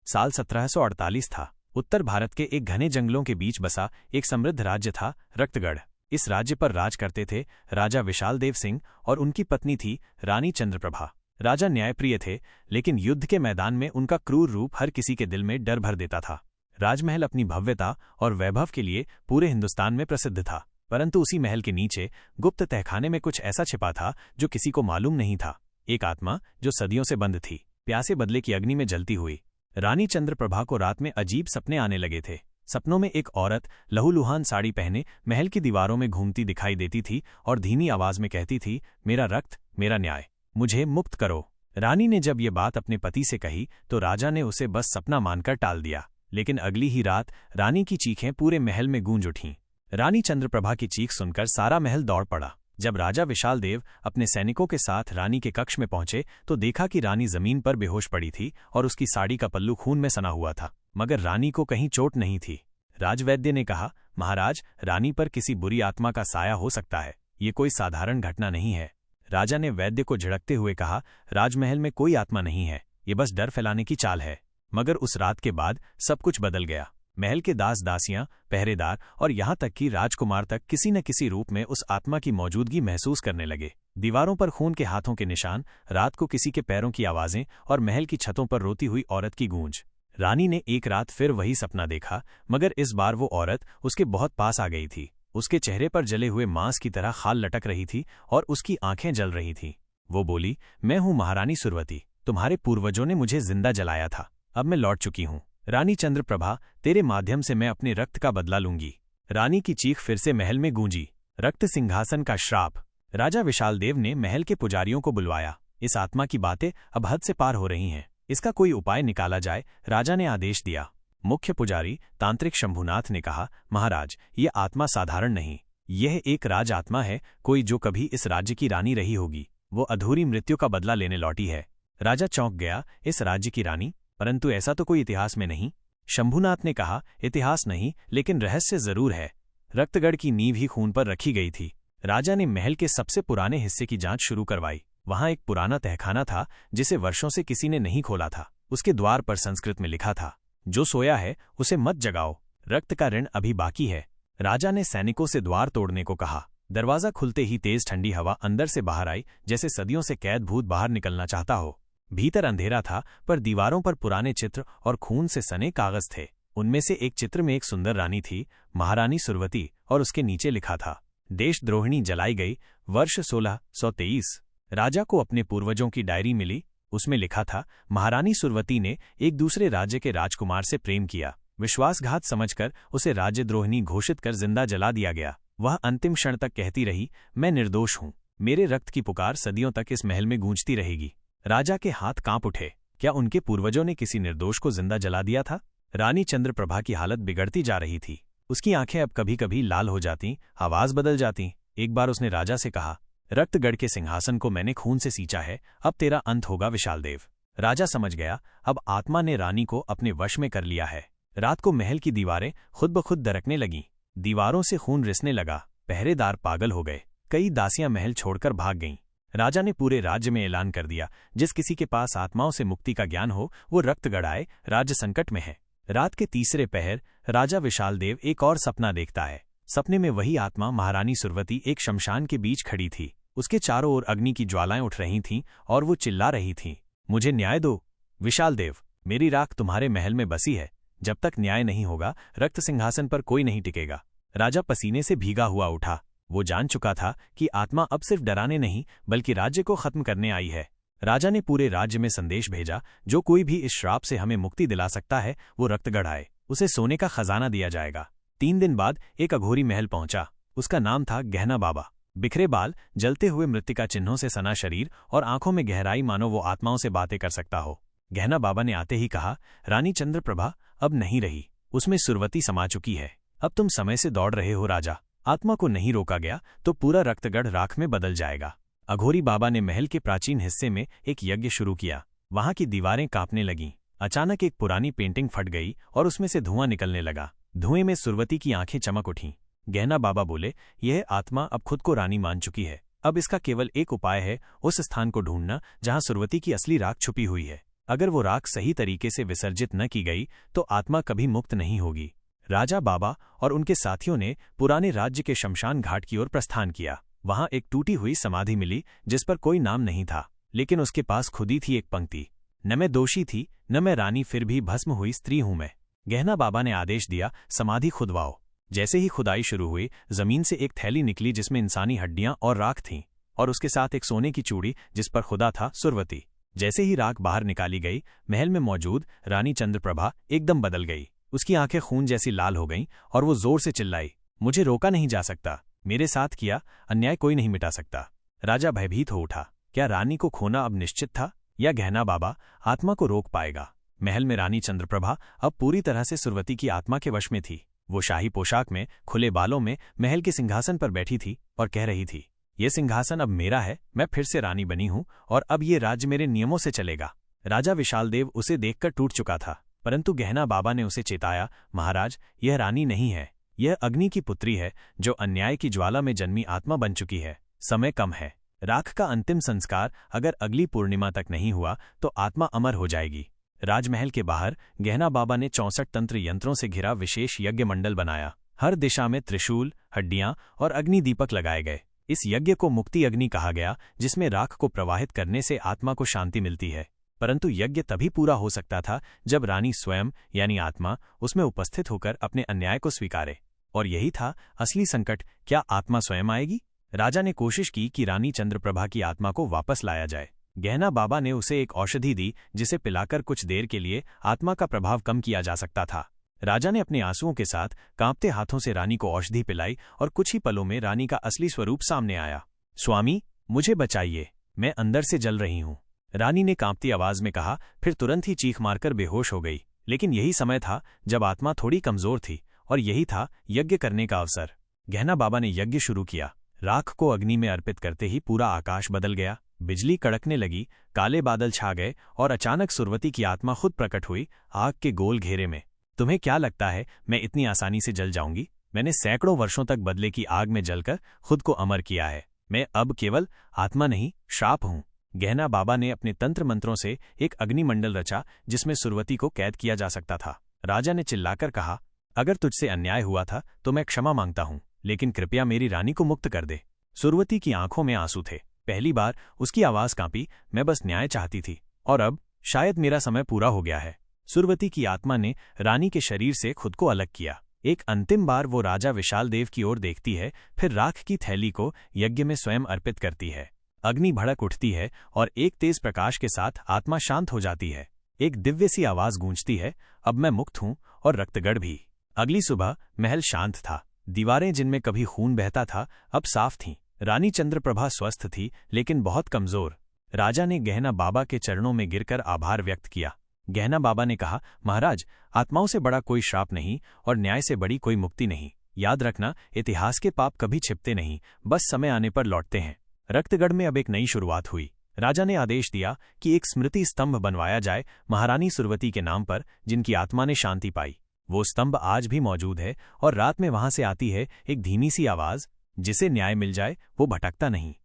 साल 1748 था। उत्तर भारत के एक घने जंगलों के बीच बसा एक समृद्ध राज्य था रक्तगढ़। इस राज्य पर राज करते थे राजा विशाल देव सिंह और उनकी पत्नी थी रानी चंद्रप्रभा। राजा न्यायप्रिय थे, लेकिन युद्ध के मैदान में उनका क्रूर रूप हर किसी के दिल में डर भर देता था। राजमहल अपनी भव्यता और वैभव के लिए पूरे हिंदुस्तान में प्रसिद्ध था, परंतु उसी महल के नीचे गुप्त तहखाने में कुछ ऐसा छिपा था जो किसी को मालूम नहीं था। एक आत्मा जो सदियों से बंद थी, प्यासे बदले की अग्नि में जलती हुई। रानी चंद्रप्रभा को रात में अजीब सपने आने लगे थे। सपनों में एक औरत लहूलुहान साड़ी पहने महल की दीवारों में घूमती दिखाई देती थी और धीमी आवाज में कहती थी, मेरा रक्त, मेरा न्याय, मुझे मुक्त करो। रानी ने जब ये बात अपने पति से कही तो राजा ने उसे बस सपना मानकर टाल दिया, लेकिन अगली ही रात रानी की चीखें पूरे महल में गूंज उठीं। रानी चंद्रप्रभा की चीख सुनकर सारा महल दौड़ पड़ा। जब राजा विशाल देव अपने सैनिकों के साथ रानी के कक्ष में पहुंचे तो देखा कि रानी जमीन पर बेहोश पड़ी थी और उसकी साड़ी का पल्लू खून में सना हुआ था, मगर रानी को कहीं चोट नहीं थी। राजवैद्य ने कहा, महाराज, रानी पर किसी बुरी आत्मा का साया हो सकता है, ये कोई साधारण घटना नहीं है। राजा ने वैद्य को झिड़कते हुए कहा, राजमहल में कोई आत्मा नहीं है, ये बस डर फैलाने की चाल है। मगर उस रात के बाद सब कुछ बदल गया। महल के दास दासियां, पहरेदार और यहां तक कि राजकुमार तक किसी न किसी रूप में उस आत्मा की मौजूदगी महसूस करने लगे। दीवारों पर खून के हाथों के निशान, रात को किसी के पैरों की आवाजें और महल की छतों पर रोती हुई औरत की गूंज। रानी ने एक रात फिर वही सपना देखा, मगर इस बार वो औरत उसके बहुत पास आ गई थी। उसके चेहरे पर जले हुए मांस की तरह खाल लटक रही थी और उसकी आंखें जल रही थीं। वो बोली, मैं हूं महारानी सुरवती, तुम्हारे पूर्वजों ने मुझे जिंदा जलाया था, अब मैं लौट चुकी हूं। रानी चंद्रप्रभा, तेरे माध्यम से मैं अपने रक्त का बदला लूंगी। रानी की चीख फिर से महल में गूंजी। रक्त सिंहासन का श्राप। राजा विशाल देव ने महल के पुजारियों को बुलवाया। इस आत्मा की बातें अब हद से पार हो रही हैं, इसका कोई उपाय निकाला जाए, राजा ने आदेश दिया। मुख्य पुजारी तांत्रिक शंभुनाथ ने कहा, महाराज, ये आत्मा साधारण नहीं, यह एक राज आत्मा है, कोई जो कभी इस राज्य की रानी रही होगी। वो अधूरी मृत्यु का बदला लेने लौटी है। राजा चौंक गया, इस राज्य की रानी? परंतु ऐसा तो कोई इतिहास में नहीं। शंभुनाथ ने कहा, इतिहास नहीं, लेकिन रहस्य जरूर है। रक्तगढ़ की नींव ही खून पर रखी गई थी। राजा ने महल के सबसे पुराने हिस्से की जांच शुरू करवाई। वहां एक पुराना तहखाना था जिसे वर्षों से किसी ने नहीं खोला था। उसके द्वार पर संस्कृत में लिखा था, जो सोया है उसे मत जगाओ, रक्त का ऋण अभी बाकी है। राजा ने सैनिकों से द्वार तोड़ने को कहा। दरवाजा खुलते ही तेज ठंडी हवा अंदर से बाहर आई, जैसे सदियों से कैद भूत बाहर निकलना चाहता हो। भीतर अंधेरा था, पर दीवारों पर पुराने चित्र और खून से सने कागज थे। उनमें से एक चित्र में एक सुंदर रानी थी, महारानी सुरवती, और उसके नीचे लिखा था, देशद्रोहिणी जलाई गई, वर्ष 1623। राजा को अपने पूर्वजों की डायरी मिली। उसमें लिखा था, महारानी सुरवती ने एक दूसरे राज्य के राजकुमार से प्रेम किया। विश्वासघात समझकर उसे राज्यद्रोहिणी घोषित कर जिंदा जला दिया गया। वह अंतिम क्षण तक कहती रही, मैं निर्दोष हूं, मेरे रक्त की पुकार सदियों तक इस महल में गूंजती रहेगी। राजा के हाथ कांप उठे। क्या उनके पूर्वजों ने किसी निर्दोष को जिंदा जला दिया था? रानी चंद्रप्रभा की हालत बिगड़ती जा रही थी। उसकी आंखें अब कभी कभी लाल हो जाती, आवाज बदल जाती। एक बार उसने राजा से कहा, रक्तगढ़ के सिंहासन को मैंने खून से सींचा है, अब तेरा अंत होगा विशाल देव। राजा समझ गया, अब आत्मा ने रानी को अपने वश में कर लिया है। रात को महल की दीवारें खुद ब खुद दरकने लगीं। दीवारों से खून रिसने लगा। पहरेदार पागल हो गए। कई दासियां महल छोड़कर भाग गईं। राजा ने पूरे राज्य में ऐलान कर दिया, जिस किसी के पास आत्माओं से मुक्ति का ज्ञान हो वो रक्तगढ़ आए, राज्य संकट में है। रात के तीसरे पहर राजा विशाल देव एक और सपना देखता है। सपने में वही आत्मा महारानी सुरवती एक शमशान के बीच खड़ी थी। उसके चारों ओर अग्नि की ज्वालाएं उठ रही थीं और वो चिल्ला रही थीं, मुझे न्याय दो विशाल देव, मेरी राख तुम्हारे महल में बसी है। जब तक न्याय नहीं होगा, रक्त सिंहासन पर कोई नहीं टिकेगा। राजा पसीने से भीगा हुआ उठा। वो जान चुका था कि आत्मा अब सिर्फ डराने नहीं बल्कि राज्य को खत्म करने आई है। राजा ने पूरे राज्य में संदेश भेजा, जो कोई भी इस श्राप से हमें मुक्ति दिला सकता है वो रक्तगढ़ आए, उसे सोने का खजाना दिया जाएगा। 3 दिन बाद एक अघोरी महल पहुंचा। उसका नाम था गहना बाबा। बिखरे बाल, जलते हुए मृतिका चिन्हों से सना शरीर और आंखों में गहराई, मानो वो आत्माओं से बातें कर सकता हो। गहना बाबा ने आते ही कहा, रानी चंद्रप्रभा अब नहीं रही, उसमें सुरवती समा चुकी है। अब तुम समय से दौड़ रहे हो राजा। आत्मा को नहीं रोका गया तो पूरा रक्तगढ़ राख में बदल जाएगा। अघोरी बाबा ने महल के प्राचीन हिस्से में एक यज्ञ शुरू किया। वहां की दीवारें कांपने लगीं। अचानक एक पुरानी पेंटिंग फट गई और उसमें से धुआं निकलने लगा। धुएं में सुरवती की आंखें चमक उठीं। गहना बाबा बोले, यह आत्मा अब खुद को रानी मान चुकी है। अब इसका केवल एक उपाय है, उस स्थान को ढूंढना जहां सुरवती की असली राख छुपी हुई है। अगर वो राख सही तरीके से विसर्जित न की गई तो आत्मा कभी मुक्त नहीं होगी। राजा बाबा और उनके साथियों ने पुराने राज्य के शमशान घाट की ओर प्रस्थान किया। वहां एक टूटी हुई समाधि मिली जिस पर कोई नाम नहीं था, लेकिन उसके पास खुदी थी एक पंक्ति, न मैं दोषी थी न मैं रानी, फिर भी भस्म हुई स्त्री हूं मैं। गहना बाबा ने आदेश दिया, समाधि खुदवाओ। जैसे ही खुदाई शुरू हुई, जमीन से एक थैली निकली जिसमें इंसानी हड्डियां और राख थीं, और उसके साथ एक सोने की चूड़ी जिस पर खुदा था सुरवती। जैसे ही राख बाहर निकाली गई, महल में मौजूद रानी चंद्रप्रभा एकदम बदल गई। उसकी आंखें खून जैसी लाल हो गईं और वो जोर से चिल्लाई, मुझे रोका नहीं जा सकता, मेरे साथ किया अन्याय कोई नहीं मिटा सकता। राजा भयभीत हो उठा। क्या रानी को खोना अब निश्चित था, या गहना बाबा आत्मा को रोक पाएगा? महल में रानी चंद्रप्रभा अब पूरी तरह से सुरवती की आत्मा के वश में थी। वो शाही पोशाक में, खुले बालों में महल के सिंहासन पर बैठी थी और कह रही थी, ये सिंहासन अब मेरा है, मैं फिर से रानी बनी हूं और अब ये राज्य मेरे नियमों से चलेगा। राजा विशालदेव उसे देखकर टूट चुका था, परंतु गहना बाबा ने उसे चेताया, महाराज, यह रानी नहीं है, यह अग्नि की पुत्री है जो अन्याय की ज्वाला में जन्मी आत्मा बन चुकी है। समय कम है। राख का अंतिम संस्कार अगर अगली पूर्णिमा तक नहीं हुआ तो आत्मा अमर हो जाएगी। राजमहल के बाहर गहना बाबा ने 64 तंत्र यंत्रों से घिरा विशेष यज्ञ मंडल बनाया। हर दिशा में त्रिशूल, हड्डियां और अग्नि दीपक लगाए गए। इस यज्ञ को मुक्ति अग्नि कहा गया, जिसमें राख को प्रवाहित करने से आत्मा को शांति मिलती है। परंतु यज्ञ तभी पूरा हो सकता था जब रानी स्वयं यानी आत्मा उसमें उपस्थित होकर अपने अन्याय को स्वीकारे। और यही था असली संकट, क्या आत्मा स्वयं आएगी? राजा ने कोशिश की कि रानी चंद्रप्रभा की आत्मा को वापस लाया जाए। गहना बाबा ने उसे एक औषधि दी जिसे पिलाकर कुछ देर के लिए आत्मा का प्रभाव कम किया जा सकता था। राजा ने अपने आंसुओं के साथ कांपते हाथों से रानी को औषधि पिलाई और कुछ ही पलों में रानी का असली स्वरूप सामने आया। स्वामी, मुझे बचाइए, मैं अंदर से जल रही हूं, रानी ने कांपती आवाज में कहा, फिर तुरंत ही चीख मारकर बेहोश हो गई। लेकिन यही समय था जब आत्मा थोड़ी कमजोर थी और यही था यज्ञ करने का अवसर। गहना बाबा ने यज्ञ शुरू किया। राख को अग्नि में अर्पित करते ही पूरा आकाश बदल गया। बिजली कड़कने लगी, काले बादल छा गए और अचानक सुरवती की आत्मा खुद प्रकट हुई आग के गोल घेरे में। तुम्हें क्या लगता है मैं इतनी आसानी से जल जाऊंगी? मैंने सैकड़ों वर्षों तक बदले की आग में जलकर खुद को अमर किया है। मैं अब केवल आत्मा नहीं, श्राप हूं। गहना बाबा ने अपने तंत्र मंत्रों से एक अग्निमंडल रचा जिसमें सुरवती को कैद किया जा सकता था। राजा ने चिल्लाकर कहा, अगर तुझसे अन्याय हुआ था तो मैं क्षमा मांगता हूं, लेकिन कृपया मेरी रानी को मुक्त कर दे। सुरवती की आंखों में आंसू थे। पहली बार उसकी आवाज कांपी, मैं बस न्याय चाहती थी और अब शायद मेरा समय पूरा हो गया है। सुरवती की आत्मा ने रानी के शरीर से खुद को अलग किया। एक अंतिम बार वो राजा विशालदेव की ओर देखती है, फिर राख की थैली को यज्ञ में स्वयं अर्पित करती है। अग्नि भड़क उठती है और एक तेज प्रकाश के साथ आत्मा शांत हो जाती है। एक दिव्य सी आवाज गूंजती है, अब मैं मुक्त हूं और रक्तगढ़ भी। अगली सुबह महल शांत था। दीवारें जिनमें कभी खून बहता था अब साफ थीं। रानी चंद्रप्रभा स्वस्थ थी लेकिन बहुत कमजोर। राजा ने गहना बाबा के चरणों में गिरकर आभार व्यक्त किया। गहना बाबा ने कहा, महाराज, आत्माओं से बड़ा कोई श्राप नहीं और न्याय से बड़ी कोई मुक्ति नहीं। याद रखना, इतिहास के पाप कभी छिपते नहीं, बस समय आने पर लौटते हैं। रक्तगढ़ में अब एक नई शुरुआत हुई। राजा ने आदेश दिया कि एक स्मृति स्तंभ बनवाया जाए महारानी सुरवती के नाम पर, जिनकी आत्मा ने शांति पाई। वो स्तंभ आज भी मौजूद है और रात में वहां से आती है एक धीमी सी आवाज, जिसे न्याय मिल जाए वो भटकता नहीं।